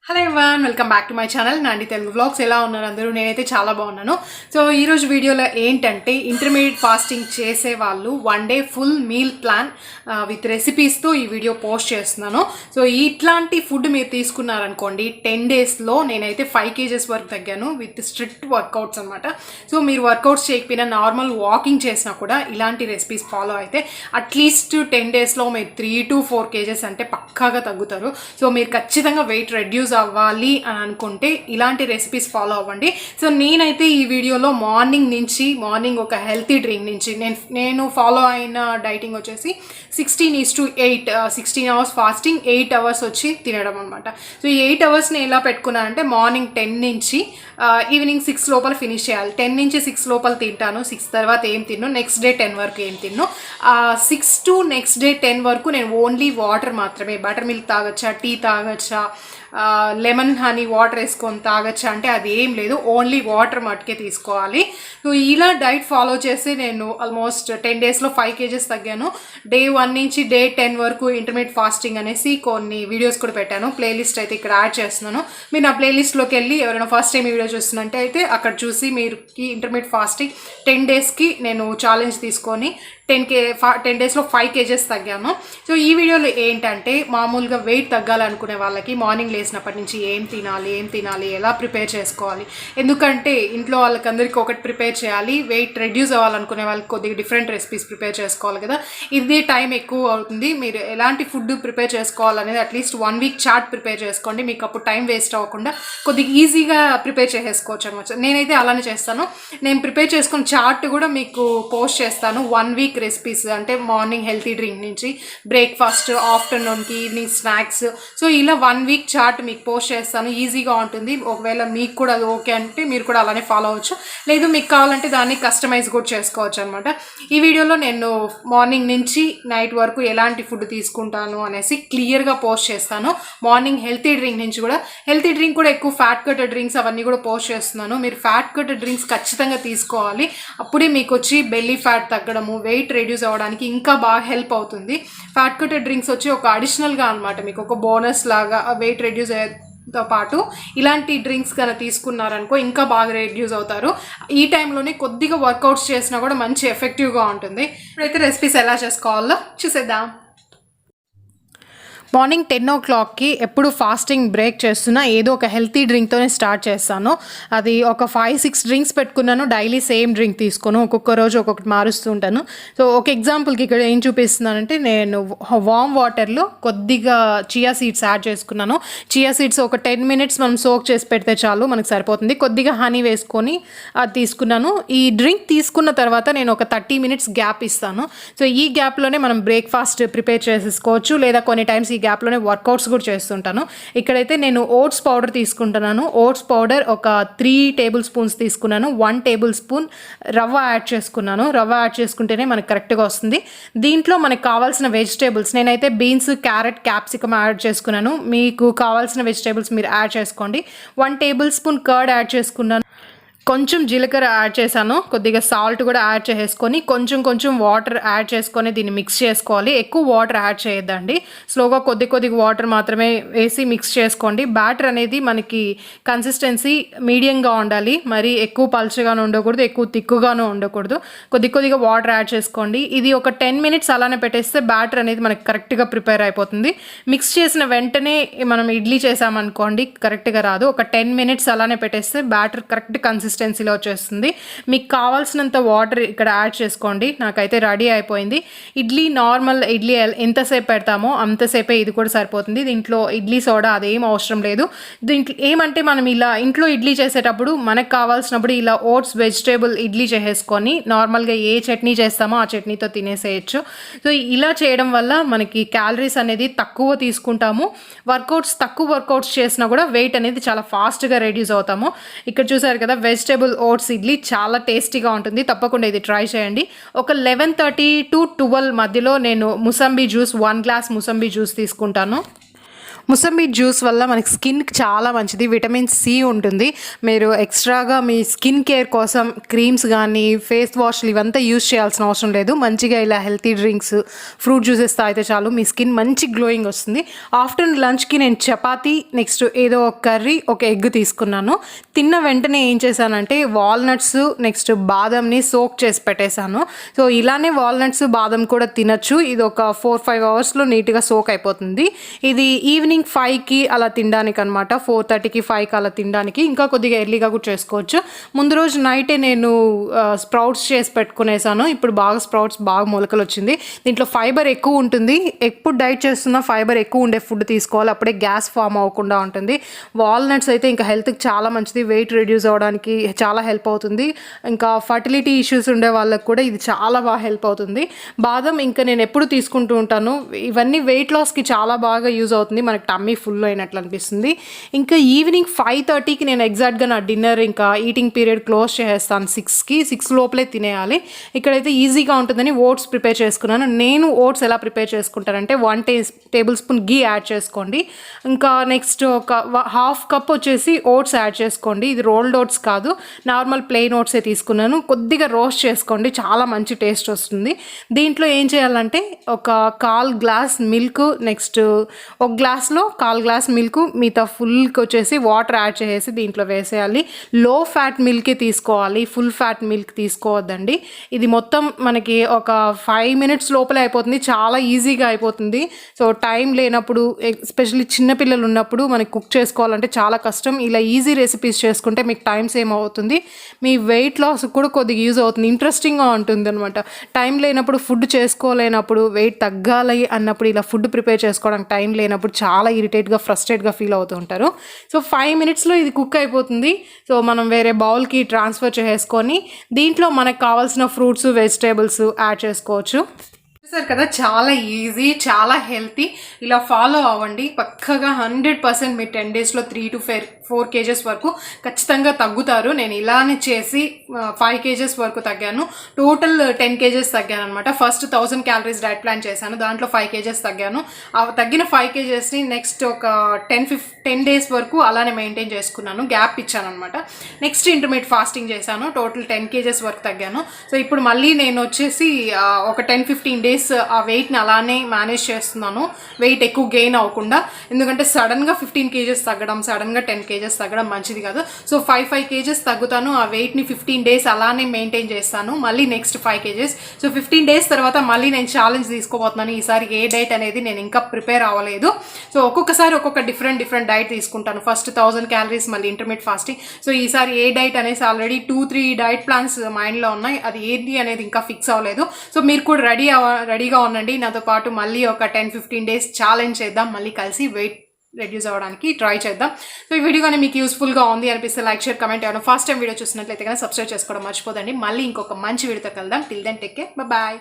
Hello everyone, welcome back to my channel నాండి Telugu vlogs. ఎలా ఉన్నారు అందరూ? నేనైతే చాలా బాగున్నాను. సో ఈరోజు వీడియోలో ఏంటంటే ఇంటర్మీడియట్ ఫాస్టింగ్ చేసే వాళ్ళు 1 day full meal plan with రెసిపీస్తో ఈ వీడియో పోస్ట్ చేస్తున్నాను. సో ఇట్లాంటి ఫుడ్ మీరు తీసుకున్నారనుకోండి 10 డేస్లో నేనైతే 5 kgs వరకు తగ్గాను విత్ స్ట్రిక్ట్ వర్కౌట్స్ అనమాట. సో మీరు వర్కౌట్స్ చేయకపోయినా నార్మల్ వాకింగ్ చేసినా కూడా ఇలాంటి రెసిపీస్ ఫాలో అయితే అట్లీస్ట్ 10 డేస్లో మీరు 3 to 4 kgs అంటే పక్కాగా తగ్గుతారు. సో మీరు ఖచ్చితంగా వెయిట్ రెడ్యూస్ అవ్వాలి అని అనుకుంటే ఇలాంటి రెసిపీస్ ఫాలో అవ్వండి. సో నేనైతే ఈ వీడియోలో మార్నింగ్ ఒక హెల్తీ డ్రింక్ నుంచి నేను ఫాలో అయిన డైటింగ్ వచ్చేసి 16:8 16 hours ఫాస్టింగ్, 8 hours వచ్చి తినడం అనమాట. సో ఈ 8 hours ఎలా పెట్టుకున్నానంటే మార్నింగ్ 10 నుంచి ఈవినింగ్ 6 లోపల ఫినిష్ చేయాలి. 10 నుంచి 6 లోపల తింటాను. 6 తర్వాత ఏం తిన్ను, నెక్స్ట్ డే 10 వరకు ఏం తిన్ను. 6 to నెక్స్ట్ డే 10 వరకు నేను ఓన్లీ వాటర్ మాత్రమే, బటర్ మిల్క్ తాగొచ్చా, టీ తాగొచ్చా, లెమన్ హనీ వాటర్ వేసుకొని తాగొచ్చా అంటే అది ఏం లేదు, ఓన్లీ వాటర్ మట్టుకే తీసుకోవాలి. సో ఇలా డైట్ ఫాలో చేసి నేను ఆల్మోస్ట్ 10 డేస్లో 5 kgs తగ్గాను. డే 1 నుంచి డే 10 వరకు ఇంటర్మీడియట్ ఫాస్టింగ్ అనేసి కొన్ని వీడియోస్ కూడా పెట్టాను. ప్లేలిస్ట్ అయితే ఇక్కడ యాడ్ చేస్తున్నాను. మీరు నా ప్లేలిస్ట్లోకి వెళ్ళి ఎవరైనా ఫస్ట్ టైం ఈ వీడియో చూస్తున్నట్టే అయితే అక్కడ చూసి మీరు ఇంటర్మీడియట్ ఫాస్టింగ్ 10 డేస్కి నేను ఛాలెంజ్ తీసుకొని 10 డేస్లో 5 kgs తగ్గాను. సో ఈ వీడియోలో ఏంటంటే మామూలుగా వెయిట్ తగ్గాలనుకునే వాళ్ళకి మార్నింగ్ లేసినప్పటి నుంచి ఏం తినాలి, ఎలా ప్రిపేర్ చేసుకోవాలి, ఎందుకంటే ఇంట్లో వాళ్ళకందరికీ ఒకటి ప్రిపేర్ చేయాలి, వెయిట్ రెడ్యూస్ అవ్వాలనుకునే వాళ్ళకి కొద్దిగా డిఫరెంట్ రెసిపీస్ ప్రిపేర్ చేసుకోవాలి కదా, ఇది టైం ఎక్కువ అవుతుంది. మీరు ఎలాంటి ఫుడ్ ప్రిపేర్ చేసుకోవాలనేది అట్లీస్ట్ 1 week చార్ట్ ప్రిపేర్ చేసుకోండి, మీకు అప్పుడు టైం వేస్ట్ అవ్వకుండా కొద్దిగా ఈజీగా ప్రిపేర్ చేసేసుకోవచ్చు అనమాట. నేనైతే అలానే చేస్తాను. నేను ప్రిపేర్ చేసుకున్న చార్ట్ కూడా మీకు పోస్ట్ చేస్తాను. 1 week రెసిపీస్ అంటే మార్నింగ్ హెల్తీ డ్రింక్ నుంచి బ్రేక్ఫాస్ట్, ఆఫ్టర్నూన్కి, ఈవినింగ్ స్నాక్స్. సో ఇలా 1 week చార్ట్ మీకు పోస్ట్ చేస్తాను. ఈజీగా ఉంటుంది. ఒకవేళ మీకు కూడా అది ఓకే అంటే మీరు కూడా అలానే ఫాలో అవ్వచ్చు, లేదు మీకు కావాలంటే దాన్ని కస్టమైజ్ కూడా చేసుకోవచ్చు అనమాట. ఈ వీడియోలో నేను మార్నింగ్ నుంచి నైట్ వరకు ఎలాంటి ఫుడ్ తీసుకుంటాను అనేసి క్లియర్గా పోస్ట్ చేస్తాను. మార్నింగ్ హెల్తీ డ్రింక్ నుంచి కూడా, హెల్తీ డ్రింక్ కూడా ఎక్కువ ఫ్యాట్ కట్ డ్రింక్స్ అవన్నీ కూడా పోస్ట్ చేస్తున్నాను. మీరు ఫ్యాట్ కట్ డ్రింక్స్ ఖచ్చితంగా తీసుకోవాలి. అప్పుడే మీకు వచ్చి బెల్లీ ఫ్యాట్ తగ్గడము, వెయిట్ రెడ్యూస్ అవ్వడానికి ఇంకా బాగా హెల్ప్ అవుతుంది. ఫ్యాట్ కట్ డ్రింక్స్ వచ్చి ఒక అడిషనల్గా అనమాట, మీకు ఒక బోనస్ లాగా వెయిట్ రెడ్యూస్ తో పాటు ఇలాంటి డ్రింక్స్ కనుక తీసుకున్నారనుకో ఇంకా బాగా రెడ్యూస్ అవుతారు. ఈ టైంలోనే కొద్దిగా వర్కౌట్స్ చేసినా కూడా మంచి ఎఫెక్టివ్గా ఉంటుంది. ఇప్పుడైతే రెసిపీస్ ఎలా చేసుకోవాలో చూసేద్దాం. మార్నింగ్ 10 o'clockకి ఎప్పుడు ఫాస్టింగ్ బ్రేక్ చేస్తున్నా ఏదో ఒక హెల్తీ డ్రింక్తోనే స్టార్ట్ చేస్తాను. అది ఒక 5-6 డ్రింక్స్ పెట్టుకున్నాను. డైలీ సేమ్ డ్రింక్ తీసుకోను, ఒక్కొక్క రోజు ఒక్కొక్కటి మారుస్తూ ఉంటాను. సో ఒక ఎగ్జాంపుల్కి ఇక్కడ ఏం చూపిస్తున్నానంటే నేను వామ్ వాటర్లో కొద్దిగా చియా సీడ్స్ యాడ్ చేసుకున్నాను. చియా సీడ్స్ ఒక 10 minutes మనం సోక్ చేసి పెడితే చాలు, మనకు సరిపోతుంది. కొద్దిగా హనీ వేసుకొని అది తీసుకున్నాను. ఈ డ్రింక్ తీసుకున్న తర్వాత నేను ఒక 30 minutes గ్యాప్ ఇస్తాను. సో ఈ గ్యాప్లోనే మనం బ్రేక్ఫాస్ట్ ప్రిపేర్ చేసేసుకోవచ్చు, లేదా కొన్ని టైమ్స్ ఈ గ్యాప్లోనే వర్కౌట్స్ కూడా చేస్తుంటాను. ఇక్కడైతే నేను ఓట్స్ పౌడర్ తీసుకుంటున్నాను. ఓట్స్ పౌడర్ ఒక 3 tablespoons తీసుకున్నాను. 1 tablespoon రవ్వ యాడ్ చేసుకున్నాను. రవ్వ యాడ్ చేసుకుంటేనే మనకు కరెక్ట్గా వస్తుంది. దీంట్లో మనకు కావాల్సిన వెజిటేబుల్స్ నేనైతే బీన్స్, క్యారెట్, క్యాప్సికమ్ యాడ్ చేసుకున్నాను. మీకు కావాల్సిన వెజిటేబుల్స్ మీరు యాడ్ చేసుకోండి. 1 tablespoon కర్డ్ యాడ్ చేసుకున్నాను. కొంచెం జీలకర్ర యాడ్ చేశాను. కొద్దిగా సాల్ట్ కూడా యాడ్ చేసుకొని కొంచెం వాటర్ యాడ్ చేసుకొని దీన్ని మిక్స్ చేసుకోవాలి. ఎక్కువ వాటర్ యాడ్ చేయొద్దండి, స్లోగా కొద్దిగా వాటర్ మాత్రమే వేసి మిక్స్ చేసుకోండి. బ్యాటర్ అనేది మనకి కన్సిస్టెన్సీ మీడియంగా ఉండాలి, మరి ఎక్కువ పల్చగాను ఉండకూడదు, ఎక్కువ తిక్కుగాను ఉండకూడదు. కొద్దిగా వాటర్ యాడ్ చేసుకోండి. ఇది ఒక 10 minutes అలానే పెట్టేస్తే బ్యాటర్ అనేది మనకి కరెక్ట్గా ప్రిపేర్ అయిపోతుంది. మిక్స్ చేసిన వెంటనే మనం ఇడ్లీ చేసామనుకోండి కరెక్ట్గా రాదు. ఒక 10 minutes అలానే పెట్టేస్తే బ్యాటర్ కరెక్ట్ కన్సిస్టెన్సీలో వచ్చేస్తుంది. మీకు కావాల్సినంత వాటర్ ఇక్కడ యాడ్ చేసుకోండి. నాకైతే రెడీ అయిపోయింది. నార్మల్ ఇడ్లీ ఎంతసేపు పెడతామో అంతసేపే ఇది కూడా సరిపోతుంది. దీంట్లో ఇడ్లీ సోడా అదేం అవసరం లేదు. దీంట్లో ఏమంటే మనం ఇలా ఇంట్లో ఇడ్లీ చేసేటప్పుడు మనకు కావాల్సినప్పుడు ఇలా ఓట్స్ వెజిటేబుల్ ఇడ్లీ చేసేసుకొని నార్మల్గా ఏ చట్నీ చేస్తామో ఆ చట్నీతో తినేసేయచ్చు. సో ఇలా చేయడం వల్ల మనకి క్యాలరీస్ అనేది తక్కువ తీసుకుంటాము. తక్కువ వర్కౌట్స్ చేసినా కూడా వెయిట్ అనేది చాలా ఫాస్ట్గా రెడ్యూస్ అవుతాము. ఇక్కడ చూసారు కదా వెజిటేబుల్ ఓట్స్ ఇడ్లీ చాలా టేస్టీగా ఉంటుంది. తప్పకుండా ఇది ట్రై చేయండి. ఒక 11:30 to 12 మధ్యలో నేను mosambi juice 1 glass mosambi juice తీసుకుంటాను. ముసంబి జ్యూస్ వల్ల మనకి స్కిన్కి చాలా మంచిది, విటమిన్ సి ఉంటుంది. మీరు ఎక్స్ట్రాగా మీ స్కిన్ కేర్ కోసం క్రీమ్స్ కానీ ఫేస్ వాష్లు ఇవంతా యూజ్ చేయాల్సిన అవసరం లేదు. మంచిగా ఇలా హెల్తీ డ్రింక్స్, ఫ్రూట్ జ్యూసెస్ తాగితే చాలు మీ స్కిన్ మంచి గ్లోయింగ్ వస్తుంది. ఆఫ్టర్నూన్ లంచ్కి నేను చపాతీ, నెక్స్ట్ ఏదో ఒక కర్రీ, ఒక ఎగ్ తీసుకున్నాను. తిన్న వెంటనే ఏం చేశానంటే వాల్నట్స్, నెక్స్ట్ బాదంని సోక్ చేసి పెట్టేశాను. సో ఇలానే వాల్నట్స్, బాదం కూడా తినచ్చు. ఇది ఒక 4-5 అవర్స్లో నీట్గా సోక్ అయిపోతుంది. ఇది ఈవినింగ్ 5కి అలా తినడానికి అనమాట, 4:30కి 5కి అలా తినడానికి. ఇంకా కొద్దిగా ఎర్లీగా కూడా చేసుకోవచ్చు. ముందు రోజు నైటే నేను స్ప్రౌట్స్ చేసి పెట్టుకునేసాను. ఇప్పుడు బాగా స్ప్రౌట్స్ బాగా మొలకలు వచ్చింది. దీంట్లో ఫైబర్ ఎక్కువ ఉంటుంది. ఎప్పుడు డైట్ చేస్తున్నా ఫైబర్ ఎక్కువ ఉండే ఫుడ్ తీసుకోవాలి, అప్పుడే గ్యాస్ ఫామ్ అవ్వకుండా ఉంటుంది. వాల్నట్స్ అయితే ఇంకా హెల్త్కి చాలా మంచిది, వెయిట్ రిడ్యూస్ అవ్వడానికి చాలా హెల్ప్ అవుతుంది. ఇంకా ఫర్టిలిటీ ఇష్యూస్ ఉండే వాళ్ళకి కూడా ఇది చాలా బాగా హెల్ప్ అవుతుంది. బాదం ఇంకా నేను ఎప్పుడు తీసుకుంటూ ఉంటాను. ఇవన్నీ వెయిట్ లాస్కి చాలా బాగా యూజ్ అవుతుంది, మనకి టమ్మీ ఫుల్ అయినట్లు అనిపిస్తుంది. ఇంకా ఈవినింగ్ 5:30కి నేను ఎగ్జాక్ట్గా నా డిన్నర్ ఇంకా ఈటింగ్ పీరియడ్ క్లోజ్ చేసేస్తాను. 6 లోపలే తినేయాలి. ఇక్కడైతే ఈజీగా ఉంటుందని ఓట్స్ ప్రిపేర్ చేసుకున్నాను. నేను ఓట్స్ ఎలా ప్రిపేర్ చేసుకుంటానంటే 1 టేబుల్ స్పూన్ గీ యాడ్ చేసుకోండి. ఇంకా నెక్స్ట్ ఒక 1/2 కప్ వచ్చేసి ఓట్స్ యాడ్ చేసుకోండి. ఇది రోల్డ్ ఓట్స్ కాదు, నార్మల్ ప్లెయిన్ ఓట్సే తీసుకున్నాను. కొద్దిగా రోస్ట్ చేసుకోండి, చాలా మంచి టేస్ట్ వస్తుంది. దీంట్లో ఏం చేయాలంటే ఒక 1/4 గ్లాస్ మిల్క్, నెక్స్ట్ ఒక గ్లాస్లో 1/4 గ్లాస్ మిల్క్, మిగతా ఫుల్కి వచ్చేసి వాటర్ యాడ్ చేసేసి దీంట్లో వేసేయాలి. లో ఫ్యాట్ మిల్కే తీసుకోవాలి, ఫుల్ ఫ్యాట్ మిల్క్ తీసుకోవద్దండి. ఇది మొత్తం మనకి ఒక 5 మినిట్స్ లోపలే అయిపోతుంది, చాలా ఈజీగా అయిపోతుంది. సో టైం లేనప్పుడు, ఎస్పెషల్లీ చిన్నపిల్లలు ఉన్నప్పుడు మనకి కుక్ చేసుకోవాలంటే చాలా కష్టం. ఇలా ఈజీ రెసిపీస్ చేసుకుంటే మీకు టైం సేవ్ అవుతుంది, మీ వెయిట్ లాస్ కూడా కొద్దిగా యూజ్ అవుతుంది, ఇంట్రెస్టింగ్గా ఉంటుంది అనమాట. టైం లేనప్పుడు, ఫుడ్ చేసుకోలేనప్పుడు, వెయిట్ తగ్గాలి అన్నప్పుడు ఇలా ఫుడ్ ప్రిపేర్ చేసుకోవడానికి టైం లేనప్పుడు చాలా ఇరిటేట్గా, ఫ్రస్ట్రేట్గా ఫీల్ అవుతూ ఉంటారు. సో 5 మినిట్స్లో ఇది కుక్ అయిపోతుంది. సో మనం వేరే బౌల్కి ట్రాన్స్ఫర్ చేసుకొని దీంట్లో మనకు కావాల్సిన ఫ్రూట్స్, వెజిటేబుల్స్ యాడ్ చేసుకోవచ్చు. చూసారు కదా, చాలా ఈజీ, చాలా హెల్తీ. ఇలా ఫాలో అవ్వండి, పక్కగా 100% మీరు 10 డేస్లో 3 to 4 kgs వరకు ఖచ్చితంగా తగ్గుతారు. నేను ఇలానే చేసి 5 kgs వరకు తగ్గాను. టోటల్ 10 kgs తగ్గాను అనమాట. ఫస్ట్ 1000 క్యాలరీస్ డైట్ ప్లాన్ చేశాను, దాంట్లో 5 kgs తగ్గాను. తగ్గిన 5 kgsని నెక్స్ట్ ఒక 10 days వరకు అలానే మెయింటైన్ చేసుకున్నాను, గ్యాప్ ఇచ్చాను అనమాట. నెక్స్ట్ ఇంటర్మీడియట్ ఫాస్టింగ్ చేశాను, టోటల్ 10 kgs వరకు తగ్గాను. సో ఇప్పుడు మళ్ళీ నేను వచ్చేసి ఒక 10-15 days ఆ వెయిట్ని అలానే మేనేజ్ చేస్తున్నాను, వెయిట్ ఎక్కువ గెయిన్ అవ్వకుండా. ఎందుకంటే సడన్గా 15 kgs తగ్గడం, సడన్గా 10 kgs తగ్గడం మంచిది కాదు. సో 5 kgs తగ్గుతాను, ఆ వెయిట్ని 15 days అలానే మెయింటైన్ చేస్తాను. మళ్ళీ నెక్స్ట్ 5 kgs. సో 15 days తర్వాత మళ్ళీ నేను ఛాలెంజ్ తీసుకోబోతున్నాను. ఈసారి ఏ డైట్ అనేది నేను ఇంకా ప్రిపేర్ అవ్వలేదు. సో ఒక్కొక్కసారి ఒక్కొక్క డిఫరెంట్ డైట్ తీసుకుంటాను. ఫస్ట్ 1000 క్యాలరీస్, మళ్ళీ ఇంటర్మీడియట్ ఫాస్టింగ్. సో ఈసారి ఏ డైట్ అనేసి ఆల్రెడీ 2-3 డైట్ ప్లాన్స్ మైండ్లో ఉన్నాయి, అది ఏంటి అనేది ఇంకా ఫిక్స్ అవ్వలేదు. సో మీరు కూడా రెడీగా ఉండండి, నాతో పాటు మళ్ళీ ఒక 10-15 days ఛాలెంజ్ చేద్దాం, మళ్ళీ కలిసి వెయిట్ రెడ్యూస్ అవ్వడానికి ట్రై చేద్దాం. సో ఈ వీడియో కానీ మీకు యూస్ఫుల్గా ఉంది అనిపిస్తే లైక్, షేర్, కమెంట్. ఏమైనా ఫస్ట్ టైం వీడియో చూసినట్లయితే కానీ సబ్స్క్రైబ్ చేసుకోవడం మర్చిపోదండి. మళ్ళీ ఇంకొక మంచి వీడియోతో కలుద్దాం. Till then take care, bye.